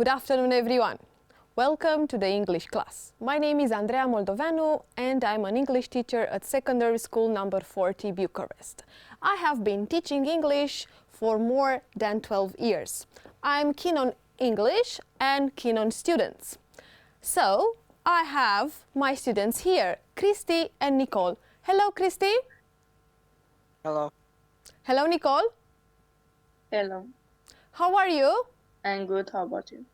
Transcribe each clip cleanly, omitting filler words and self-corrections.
Good afternoon, everyone. Welcome to the English class. My name is Andreea Moldoveanu and I'm an English teacher at secondary school number 40 Bucharest. I have been teaching English for more than 12 years. I'm keen on English and keen on students. So, I have my students here, Cristi and Nicole. Hello, Cristi. Hello. Hello, Nicole. Hello, How are you? I'm good. How about you?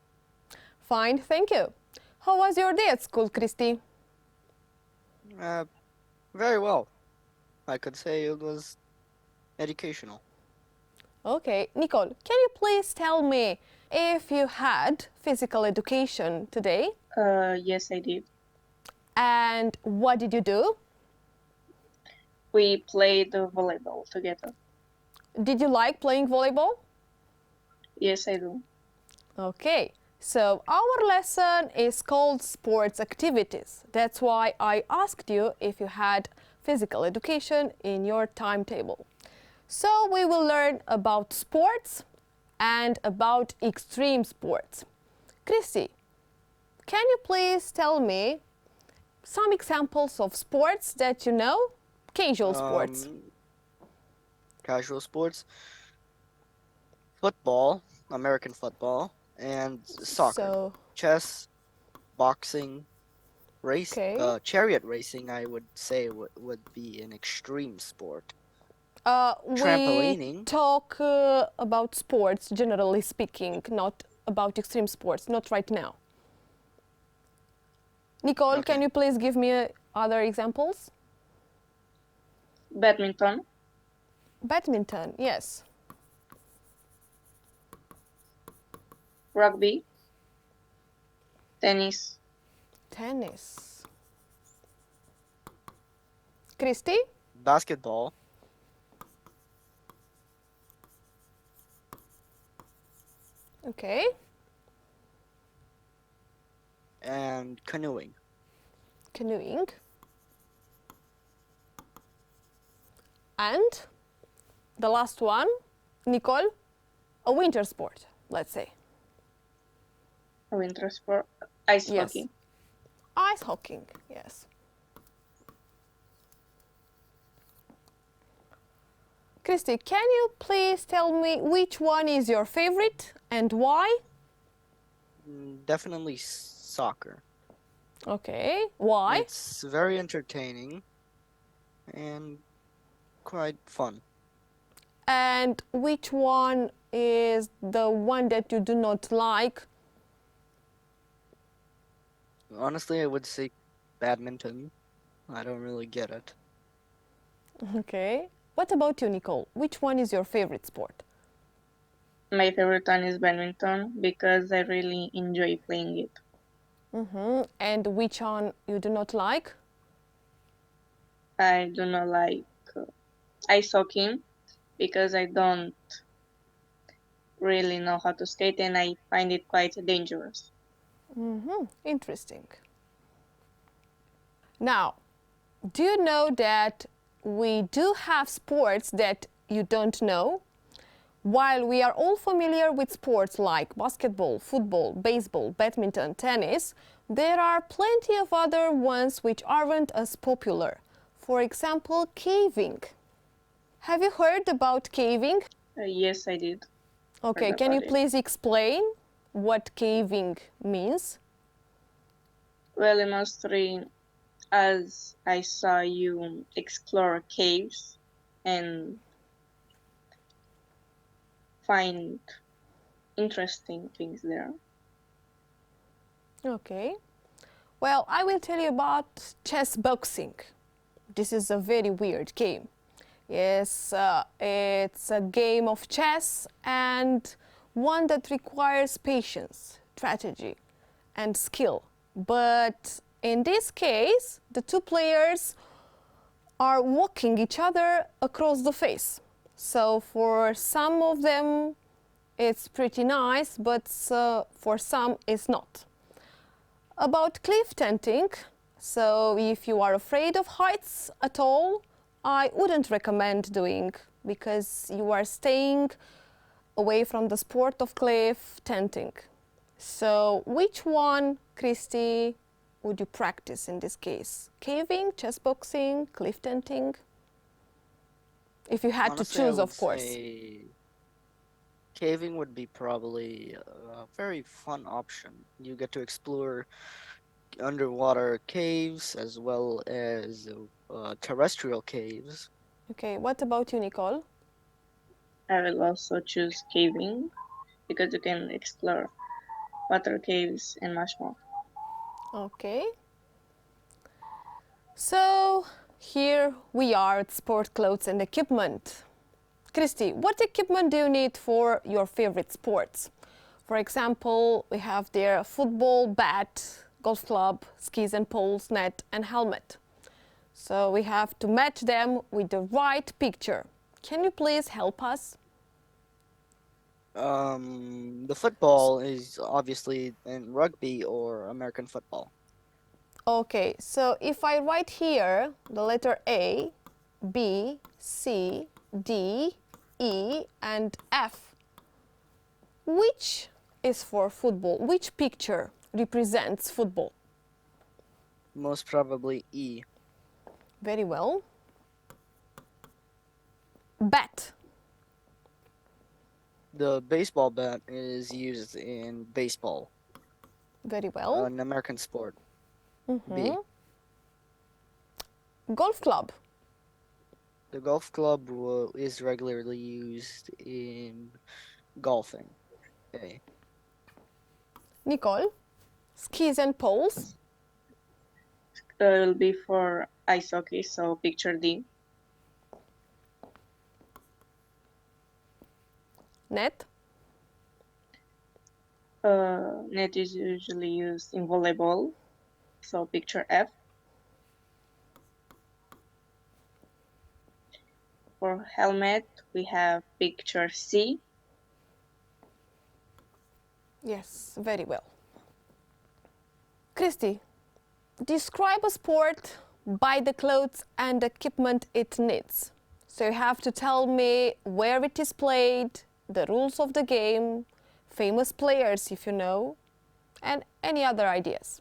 Fine, thank you. How was your day at school, Cristi? Very well. I could say it was educational. Okay, Nicole, can you please tell me if you had physical education today? Yes, I did. And what did you do? We played volleyball together. Did you like playing volleyball? Yes, I do. Okay, so our lesson is called sports activities. That's why I asked you if you had physical education in your timetable. So we will learn about sports and about extreme sports. Cristi, can you please tell me some examples of sports that you know? Casual sports. Casual sports. Football, American football, and soccer. So, Chess, boxing, race, Okay. chariot racing, I would say would be an extreme sport. we Trampolining. talk about sports, generally speaking, not about extreme sports, not right now. Nicole, Okay. can you please give me other examples? Badminton, Badminton, yes. rugby, tennis, Tennis. Cristi? Basketball, Okay. and canoeing. Canoeing. And the last one, Nicole, a winter sport, let's say. winter sport, ice Yes. hockey. Ice hockey, yes. Cristi, can you please tell me which one is your favorite and why? Definitely soccer. Okay, why? It's very entertaining and quite fun. And which one is the one that you do not like? Honestly, I would say badminton. I don't really get it. Okay. What about you, Nicole? Which one is your favorite sport? My favorite one is badminton because I really enjoy playing it. And which one you do not like? I do not like ice hockey because I don't really know how to skate and I find it quite dangerous. Interesting. Now, do you know that we do have sports that you don't know? While we are all familiar with sports like basketball, football, baseball, badminton, tennis, there are plenty of other ones which aren't as popular. For example, caving. Have you heard about caving? Yes, I did. Okay, Heard can you about it. please explain what caving means? Well, in Nostri, as I saw you explore caves and find interesting things there. Okay. Well, I will tell you about chess boxing. This is a very weird game. Yes, it's a game of chess and one that requires patience, strategy, and skill. But in this case, the two players are walking each other across the face. So for some of them, it's pretty nice, but for some, it's not. About cliff tenting, so if you are afraid of heights at all, I wouldn't recommend doing because you are staying away from the sport of cliff tenting. So which one, Christy, would you practice in this case? Caving, chess boxing, cliff tenting? If you had Honestly, to I choose, would of course. say caving would be probably a very fun option. You get to explore underwater caves as well as terrestrial caves. Okay, what about you, Nicole? I will also choose caving because you can explore water caves and much more. Okay. So here we are at sport clothes and equipment. Christy, what equipment do you need for your favorite sports? For example, we have there football, bat, golf club, skis and poles, net and helmet. So we have to match them with the right picture. Can you please help us? The football is obviously in rugby or American football. Okay, so if I write here the letter A, B, C, D, E and F, which is for football? Which picture represents football? Most probably E. Very well. Bat. The baseball bat is used in baseball, Very well. an American sport. B. Golf club. The golf club is regularly used in golfing. A. Nicole. Skis and poles. Will be for ice hockey, so picture D. Net. Net is usually used in volleyball, so picture F. For helmet, we have picture C. Yes, very well. Christy, describe a sport by the clothes and equipment it needs. So you have to tell me where it is played, the rules of the game, famous players if you know, and any other ideas.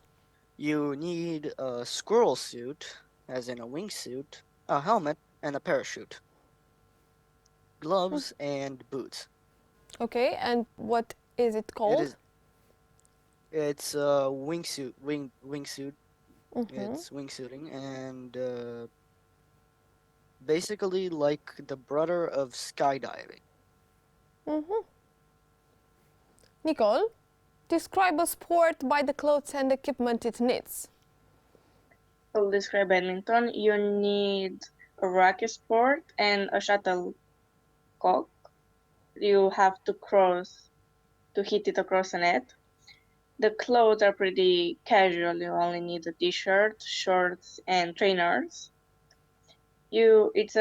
You need a squirrel suit, as in a wingsuit, a helmet, and a parachute. Gloves and boots. Okay, and what is it called? It's a wingsuit. It's wingsuiting, and basically like the brother of skydiving. Nicole, describe a sport by the clothes and equipment it needs. I'll describe badminton. You need a racket sport and a shuttlecock. You have to hit it across a net. The clothes are pretty casual. You only need a t-shirt, shorts, and trainers. It's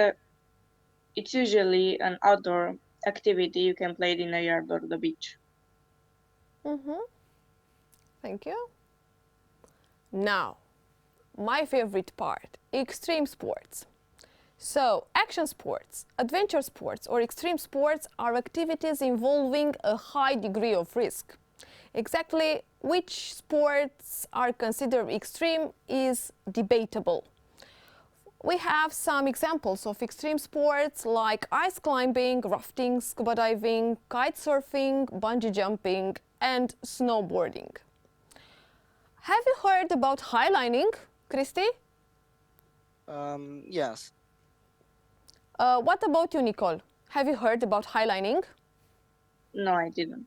usually an outdoor activity. You can play it in a yard or the beach. Thank you. Now, my favorite part, extreme sports. So, action sports, adventure sports, or extreme sports are activities involving a high degree of risk. Exactly which sports are considered extreme is debatable. We have some examples of extreme sports like ice climbing, rafting, scuba diving, kite surfing, bungee jumping, and snowboarding. Have you heard about highlining, Christy? Yes. What about you, Nicole? Have you heard about highlining? No, I didn't.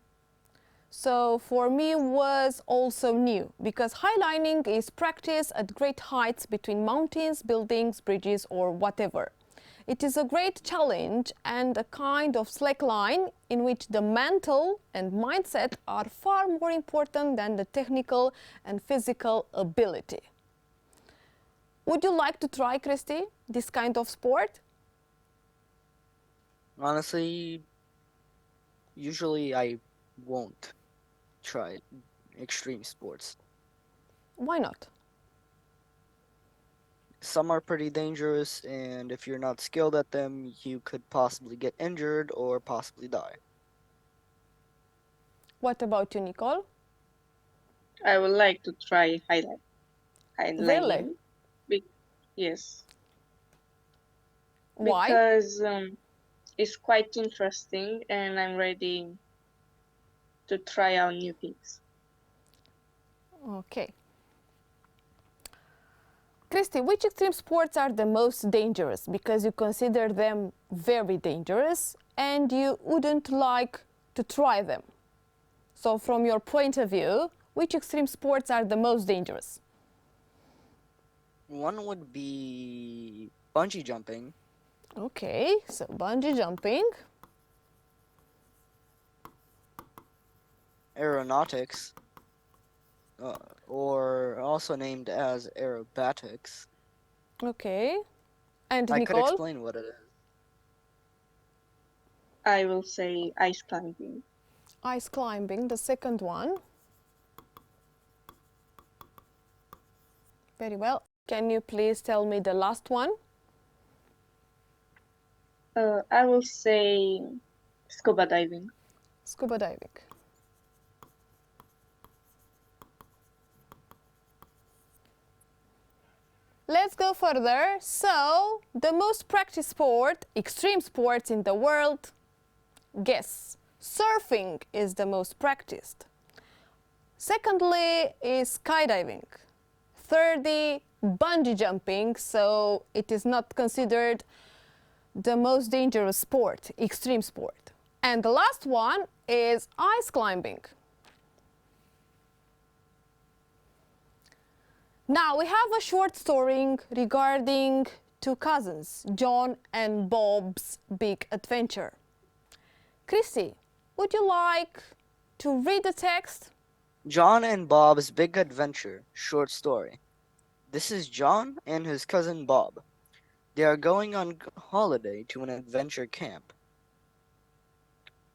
So for me was also new because highlining is practice at great heights between mountains, buildings, bridges or whatever. It is a great challenge and a kind of slack line in which the mental and mindset are far more important than the technical and physical ability. Would you like to try, Christy, this kind of sport? Honestly, usually I won't try extreme sports. Why not? Some are pretty dangerous, and if you're not skilled at them, you could possibly get injured or possibly die. What about you, Nicole? I would like to try Really? highlining. Yes, Why? because it's quite interesting and I'm ready to try out new things. Okay. Christy, which extreme sports are the most dangerous because you consider them very dangerous and you wouldn't like to try them? So from your point of view, which extreme sports are the most dangerous? One would be bungee jumping, Okay, so bungee jumping, aeronautics, or also named as aerobatics. okay. And I could Nicole? explain what it is. I will say ice climbing. Ice climbing, the second one. Very well. Can you please tell me the last one? I will say scuba diving. Scuba diving. Let's go further. So, the most practiced sport, extreme sports in the world, guess. Surfing is the most practiced. Secondly is skydiving. Thirdly, bungee jumping, so it is not considered the most dangerous sport, extreme sport. And the last one is ice climbing. Now we have a short story regarding two cousins, John and Bob's big adventure. Chrissy, would you like to read the text? John and Bob's Big Adventure, short story. This is John and his cousin Bob. They are going on holiday to an adventure camp.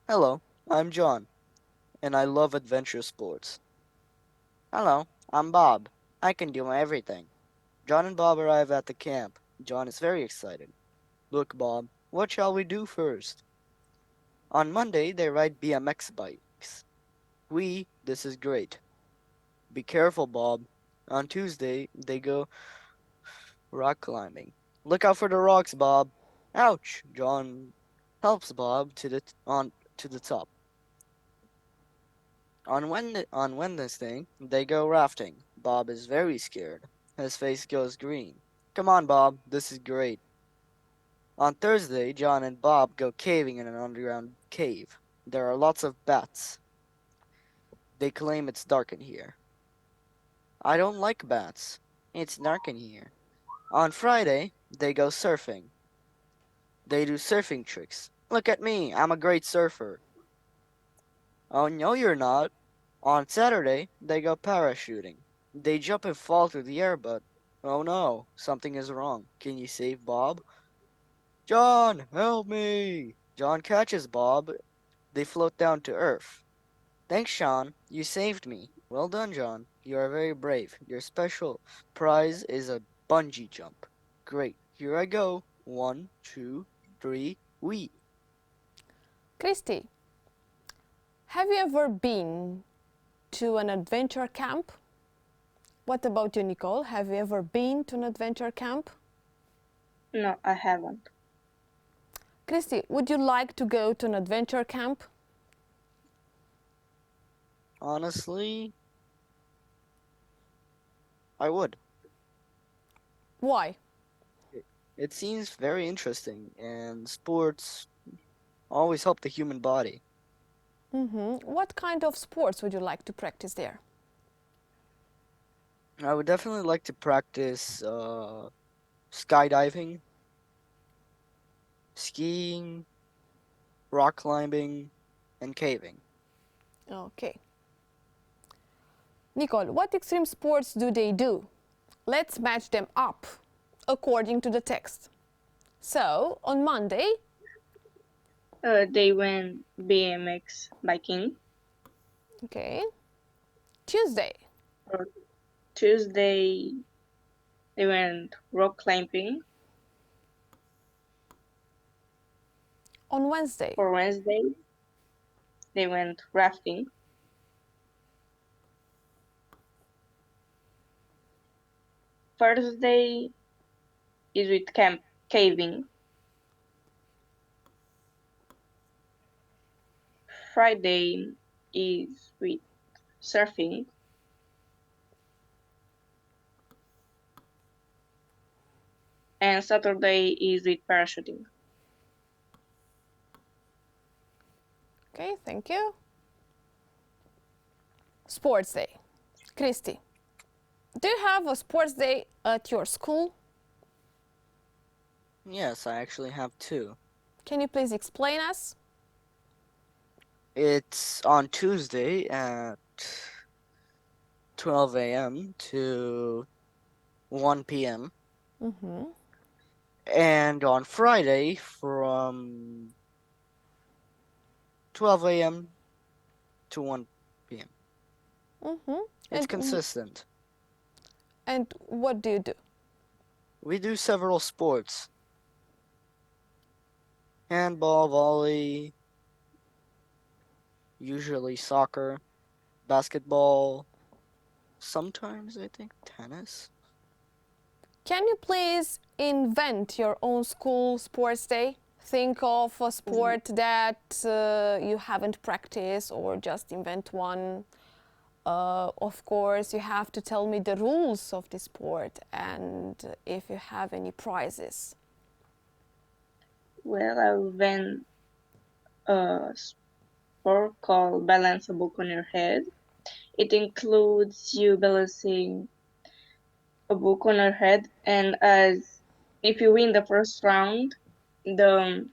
Hello, I'm John, and I love adventure sports. Hello, I'm Bob. I can do everything. John and Bob arrive at the camp. John is very excited. Look, Bob, what shall we do first? On Monday, they ride BMX bikes. This is great. Be careful, Bob. On Tuesday, they go rock climbing. Look out for the rocks, Bob. Ouch! John helps Bob to the top. On Wednesday, they go rafting. Bob is very scared. His face goes green. Come on, Bob. This is great. On Thursday, John and Bob go caving in an underground cave. There are lots of bats. They claim it's dark in here. I don't like bats. It's dark in here. On Friday, they go surfing. They do surfing tricks. Look at me, I'm a great surfer. Oh, no, you're not. On Saturday, they go parachuting. They jump and fall through the air, but oh no, something is wrong. Can you save Bob? John, help me! John catches Bob. They float down to Earth. Thanks, Sean. You saved me. Well done, John. You are very brave. Your special prize is a bungee jump. Great. Here I go. 1, 2, 3, wee. Christy, have you ever been to an adventure camp? What about you, Nicole? Have you ever been to an adventure camp? No, I haven't. Christy, would you like to go to an adventure camp? Honestly, I would. Why? It seems very interesting, and sports always help the human body. What kind of sports would you like to practice there? I would definitely like to practice skydiving, skiing, rock climbing, and caving. Okay. Nicole, what extreme sports do they do? Let's match them up according to the text. So, on Monday, They went BMX biking. okay. Tuesday, Or Tuesday, they went rock climbing. on Wednesday, For Wednesday, they went rafting. Thursday is with caving. Friday is with surfing. And Saturday is with parachuting. Okay, thank you. Sports day. Christy, do you have a sports day at your school? Yes, I actually have two. Can you please explain us? It's on Tuesday at 12 a.m. to 1 p.m. Mm-hmm. and on Friday from 12 a.m. to 1 p.m. Mm-hmm. It's consistent. And what do you do? We do several sports. Handball, volley, usually soccer, basketball, sometimes I think tennis. Can you please invent your own school sports day? Think of a sport that you haven't practiced or just invent one. Of course, you have to tell me the rules of the sport and if you have any prizes. Well, I'll invent a sport called Balance a Book on Your Head. It includes you balancing a book on your head, and as if you win the first round, the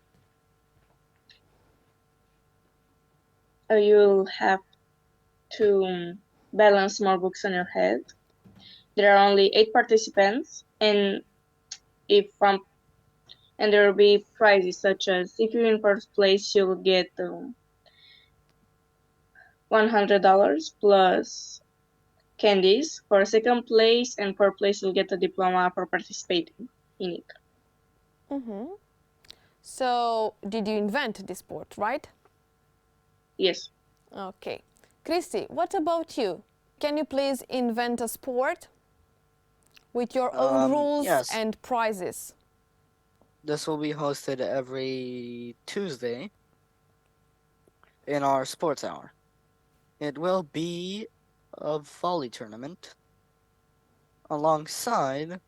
you'll have to balance more books on your head. There are only 8 participants, and if and there will be prizes such as if you're in first place, you'll get $100 plus candies. For second place and fourth place, you'll get a diploma for participating in it. Mm-hmm. So, did you invent this sport, right? Yes. Okay. Christy, what about you? Can you please invent a sport with your own rules Yes. and prizes? This will be hosted every Tuesday in our sports hour. It will be a volley tournament alongside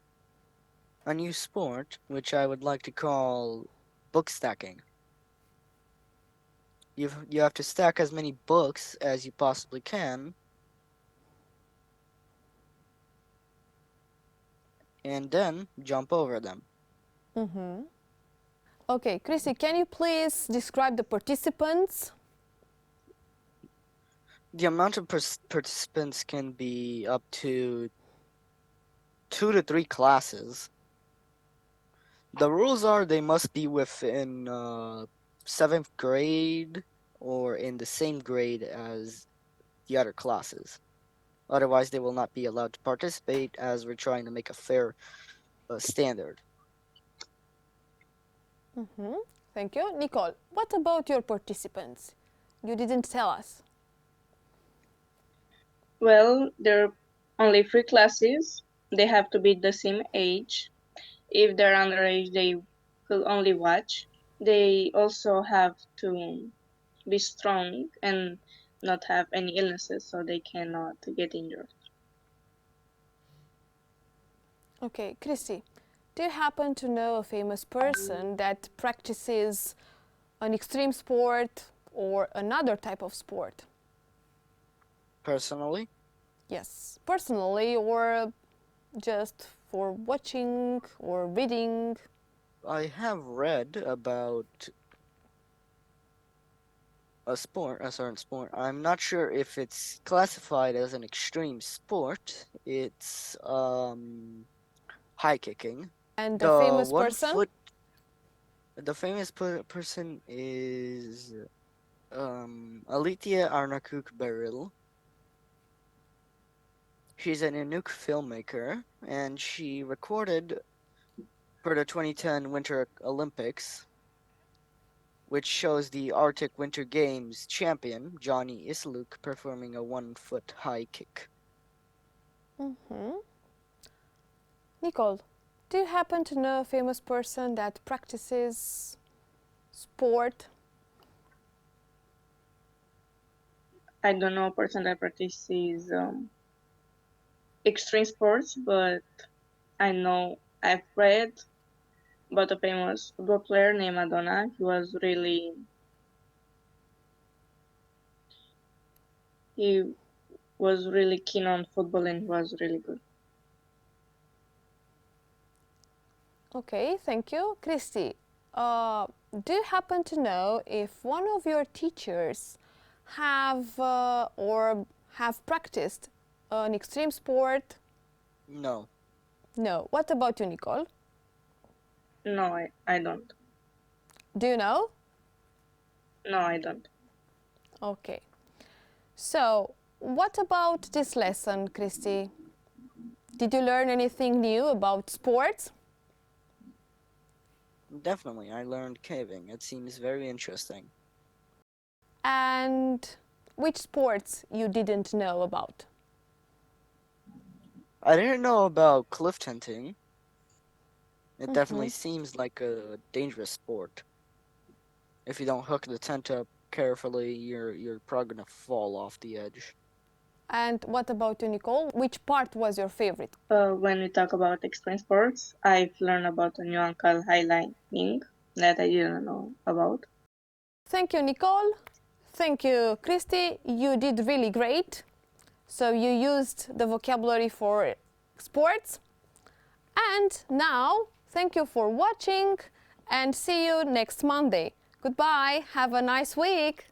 a new sport which I would like to call book stacking. You have to stack as many books as you possibly can, and then jump over them. Mm-hmm. Okay, Chrissy, can you please describe the participants? The amount of participants can be up to 2 to 3 classes. The rules are they must be within 7th grade or in the same grade as the other classes. Otherwise, they will not be allowed to participate, as we're trying to make a fair standard. Mm-hmm. Thank you. Nicole, what about your participants? You didn't tell us. Well, there are only 3 classes. They have to be the same age. If they're underage, they will only watch. They also have to be strong and not have any illnesses so they cannot get injured. Okay, Chrissy, do you happen to know a famous person that practices an extreme sport or another type of sport? Personally, Yes, personally or just for watching or reading? I have read about a certain sport. I'm not sure if it's classified as an extreme sport. It's high kicking. And the The famous 1 person? foot. The famous person is Ediţia Arnacuk Beryl. She's an Inuk filmmaker, and she recorded for the 2010 Winter Olympics, which shows the Arctic Winter Games champion, Johnny Isluk, performing a 1 foot high kick. Mm-hmm. Nicole, do you happen to know a famous person that practices sport? I don't know a person that practices extreme sports, but I've read about a famous football player named Madonna. He was really keen on football and he was really good. Okay, thank you. Christy, do you happen to know if one of your teachers have practiced an extreme sport? No. No. What about you, Nicole? No, I don't. Do you know? No, I don't. Okay. So, what about this lesson, Christy? Did you learn anything new about sports? Definitely, I learned caving. It seems very interesting. And which sports you didn't know about? I didn't know about cliff hunting. It definitely seems like a dangerous sport. If you don't hook the tent up carefully, you're probably gonna fall off the edge. And what about you, Nicole? Which part was your favorite? When we talk about extreme sports, I've learned about a new ankle highlighting that I didn't know about. Thank you, Nicole. Thank you, Christy. You did really great. So you used the vocabulary for sports. And now, thank you for watching and see you next Monday. Goodbye. Have a nice week.